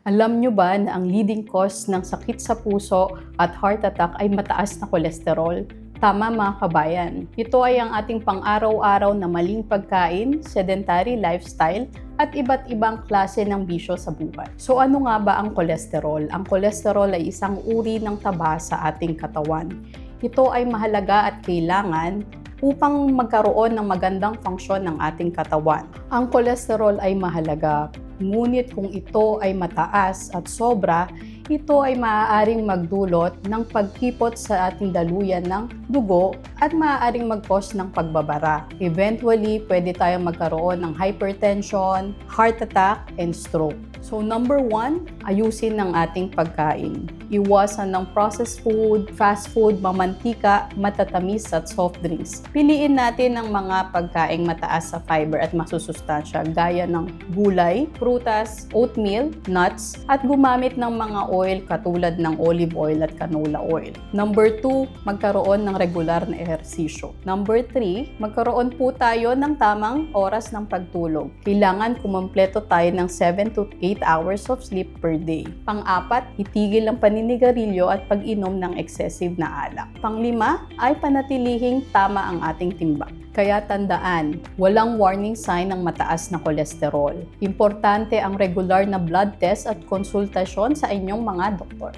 Alam nyo ba na ang leading cause ng sakit sa puso at heart attack ay mataas na kolesterol? Tama mga kabayan, ito ay ang ating pang-araw-araw na maling pagkain, sedentary lifestyle, at iba't ibang klase ng bisyo sa buhay. So ano nga ba ang kolesterol? Ang kolesterol ay isang uri ng taba sa ating katawan. Ito ay mahalaga at kailangan upang magkaroon ng magandang funksyon ng ating katawan. Ang kolesterol ay mahalaga, ngunit kung ito ay mataas at sobra, ito ay maaaring magdulot ng pagkipot sa ating daluyan ng dugo at maaaring mag-cause ng pagbabara. Eventually, pwede tayong magkaroon ng hypertension, heart attack, and stroke. So number 1, ayusin ng ating pagkain. Iwasan ng processed food, fast food, mamantika, matatamis at soft drinks. Piliin natin ang mga pagkaing mataas sa fiber at masusustansya gaya ng gulay, prutas, oatmeal, nuts, at gumamit ng mga oil katulad ng olive oil at canola oil. Number 2, magkaroon ng regular na ehersisyo. Number 3, magkaroon po tayo ng tamang oras ng pagtulog. Kailangan kumompleto tayo ng 7 to 8 hours of sleep per day. Pang-4, itigil ang paninigarilyo at pag-inom ng excessive na alak. Pang-5 ay panatilihing tama ang ating timbang. Kaya tandaan, walang warning sign ng mataas na kolesterol. Importante ang regular na blood test at konsultasyon sa inyong mga doktor.